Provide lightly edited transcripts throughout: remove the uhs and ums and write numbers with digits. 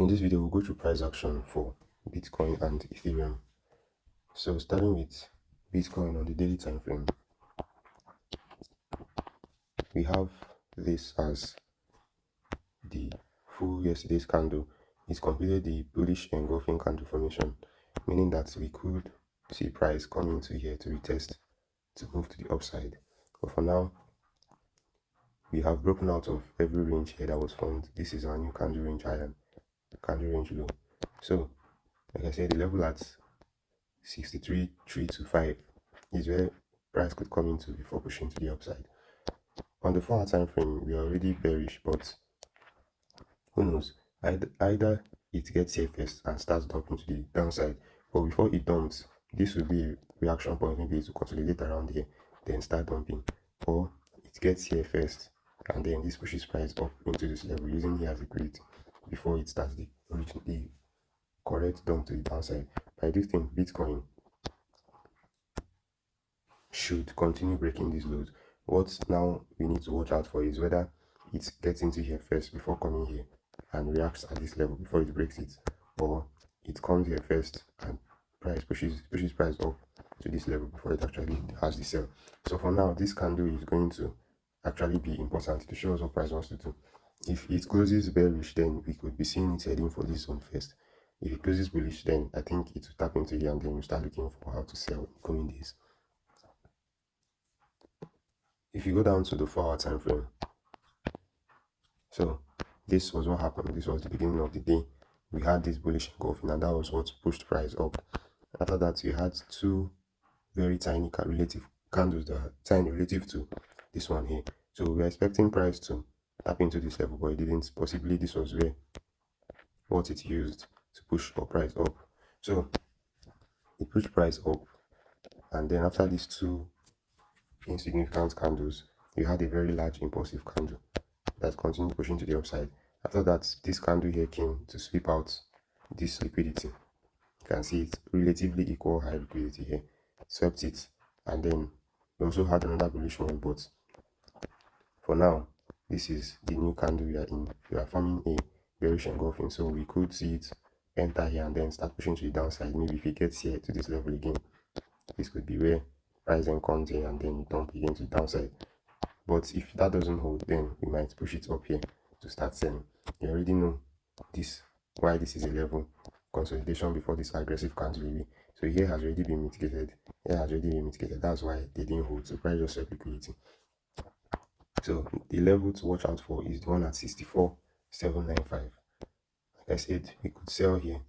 In this video, we'll go through price action for Bitcoin and Ethereum. So starting with Bitcoin on the daily time frame, we have this as the full yesterday's candle. It completed the bullish engulfing candle formation, meaning that we could see price come into here to retest to move to the upside. But for now, we have broken out of every range here that was formed. This is our new candle range high and candle range low. So like I said, the level at 63.325 is where price could come into before pushing to the upside. On the 4-hour time frame, we are already bearish, but who knows? Either it gets here first and starts dumping to the downside, but before it dumps, this will be a reaction point, maybe to consolidate around here, then start dumping, or it gets here first and then this pushes price up into this level using here as liquidity before it starts the correct dump to the downside. But I do think Bitcoin should continue breaking these lows. What now we need to watch out for is whether it gets into here first before coming here and reacts at this level before it breaks it, or it comes here first and price pushes price up to this level before it actually has the sell. So for now, this candle is going to actually be important to show us what price wants to do. If it closes bearish, then we could be seeing it heading for this zone first. If it closes bullish, then I think it will tap into here and then we'll start looking for how to sell in coming days. If you go down to the 4-hour time frame, so this was what happened. This was the beginning of the day. We had this bullish engulfing, and that was what pushed price up. After that, we had two very tiny relative candles that are tiny relative to this one here. So we were expecting price to tap into this level, but it didn't. Possibly this was where what it used to push our price up. So it pushed price up, and then after these two insignificant candles, you had a very large impulsive candle that continued pushing to the upside. After that, this candle here came to sweep out this liquidity. You can see it's relatively equal high liquidity here, swept it, and then we also had another bullish one. But for now, this is the new candle we are in. We are forming a bearish engulfing, so we could see it enter here and then start pushing to the downside. Maybe if it gets here to this level again, this could be where price then comes here and then dump again to the downside. But if that doesn't hold, then we might push it up here to start selling. You already know this, why this is a level consolidation before this aggressive candle. So here has already been mitigated. Here has already been mitigated. That's why they didn't hold. So price just swept liquidity. So the level to watch out for is the one at 64,795. Like I said, we could sell here,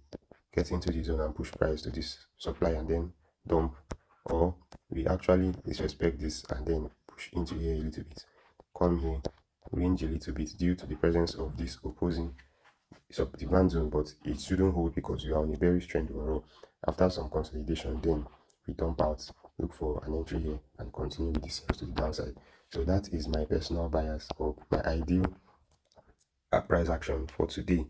get into the zone and push price to this supply and then dump, or we actually disrespect this and then push into here a little bit, come here, range a little bit due to the presence of this opposing demand zone, but it shouldn't hold because we are on a bearish trend overall. After some consolidation, then we dump out, look for an entry here and continue with the sales to the downside. So that is my personal bias, or my ideal price action for today.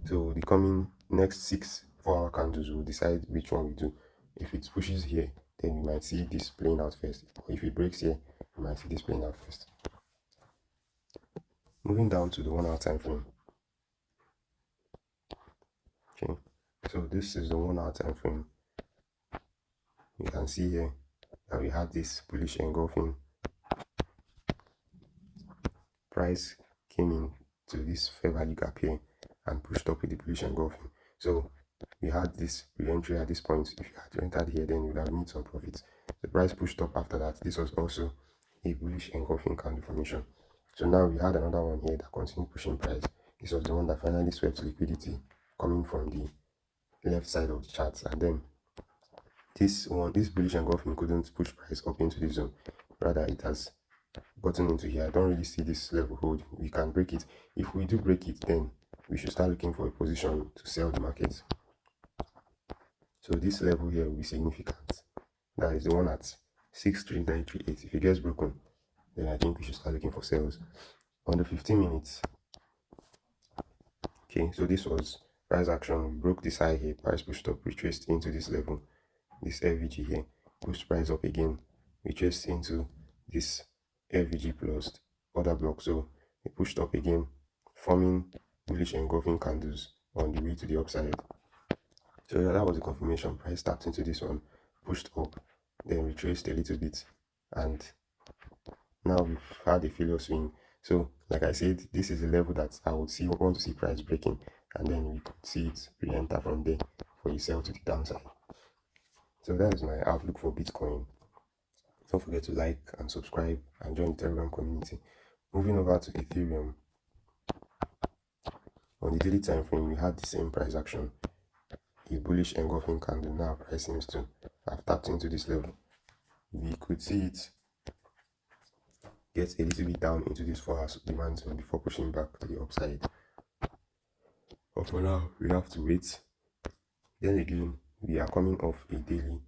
So the coming next 6 4-hour candles will decide which one we do. If it pushes here, then we might see this playing out first, or if it breaks here, we might see this playing out first. Moving down to the 1-hour time frame. Okay, so this is the 1-hour time frame. You can see here that we had this bullish engulfing. Price came in to this fair value gap here and pushed up with the bullish engulfing. So we had this re-entry at this point. If you had entered here, then you would have made some profits. The price pushed up after that. This was also a bullish engulfing candle formation. So now we had another one here that continued pushing price. This was the one that finally swept liquidity coming from the left side of the charts, and then this bullish engulfing couldn't push price up into the zone. Rather, it has gotten into here. I don't really see this level holding. We can break it. If we do break it, then we should start looking for a position to sell the market. So this level here will be significant. That is the one at 63938. If it gets broken, then I think we should start looking for sales. On the 15 minutes, okay, so this was price action. We broke this high here, price pushed up, retraced into this level, this FVG here, pushed price up again, retraced into this FVG plus other block. So it pushed up again, forming bullish engulfing candles on the way to the upside. So yeah, that was the confirmation. Price tapped into this one, pushed up, then retraced a little bit, and now we've had a failure swing. So like I said, this is a level that I would want to see price breaking, and then we could see it re-enter from there for a sell to the downside. So that is my outlook for Bitcoin. Don't forget to like and subscribe and join the Telegram community. Moving over to Ethereum. On the daily time frame, we had the same price action. A bullish engulfing candle. Now price seems to have tapped into this level. We could see it get a little bit down into this 4 hours demand zone before pushing back to the upside. But for now, we have to wait. Then again, we are coming off a daily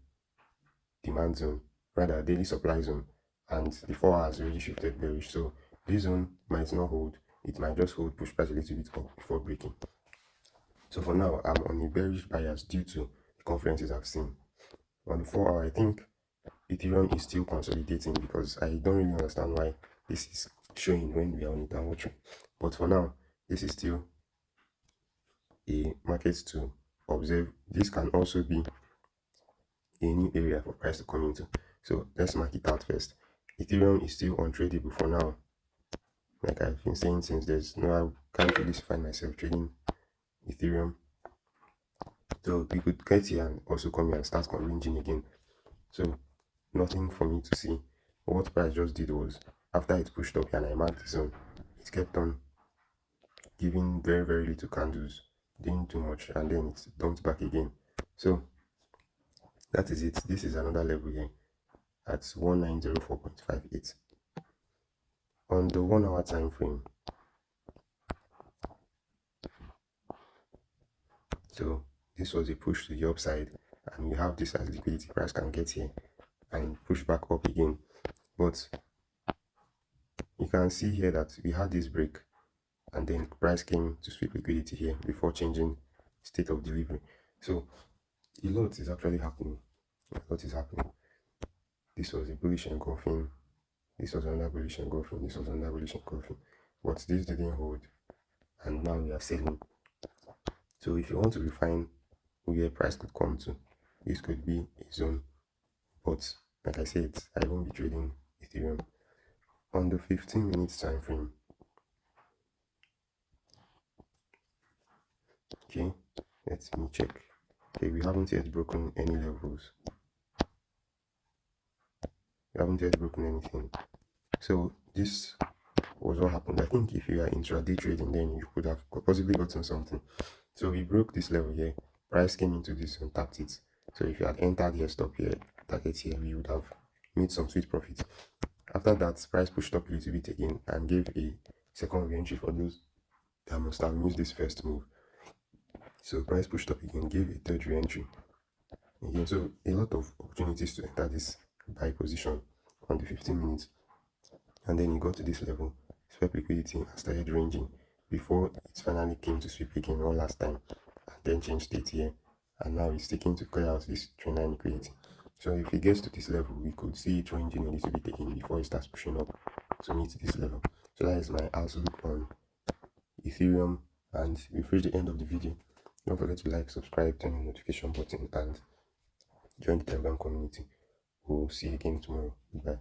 demand zone, rather a daily supply zone, and the 4 hours already shifted bearish. So this zone might not hold. It might just hold, push price a little bit up before breaking. So for now, I'm on a bearish bias due to the conferences I've seen. On the 4 hour, I think Ethereum is still consolidating because I don't really understand why this is showing when we are on a downward trend. But for now, this is still a market to observe. This can also be a new area for price to come into. So let's mark it out first. Ethereum is still untradeable for now. Like I've been saying since, I can't really find myself trading Ethereum. So we could get here and also come here and start ranging again. So nothing for me to see. What price just did was, after it pushed up here and I marked the zone, it kept on giving very, very little candles, doing too much, and then it dumped back again. So that is it. This is another level here at 1904.58. On the 1 hour time frame, so this was a push to the upside, and we have this as liquidity. Price can get here and push back up again, but you can see here that we had this break, and then price came to sweep liquidity here before changing state of delivery. So a lot is actually happening. A lot is happening. This was a bullish engulfing. This was another bullish engulfing. This was another bullish engulfing. But this didn't hold, and now we are selling. So if you want to refine where price could come to, this could be a zone. But like I said, I won't be trading Ethereum. On the 15 minutes time frame, okay, let me check. Okay, we haven't yet broken any levels. We haven't yet broken anything. So this was what happened. I think if you are intraday trading, then you could have possibly gotten something. So we broke this level here. Price came into this and tapped it. So if you had entered here, stop here, target here, we would have made some sweet profit. After that, price pushed up a little bit again and gave a second re-entry for those that must have missed this first move. So price pushed up again, gave a third re-entry again. So a lot of opportunities to enter this buy position on the 15 minutes, and then you got to this level, swept liquidity and started ranging before it finally came to sweep again one last time, and then changed state here, and now it's taking to clear out this trend line liquidity. So if it gets to this level, we could see it ranging a little bit again before it starts pushing up to meet this level. So that is my outlook on Ethereum, and we've reached the end of the video. Don't forget to like, subscribe, turn on the notification button, and join the Telegram community. We'll see you again tomorrow. Goodbye.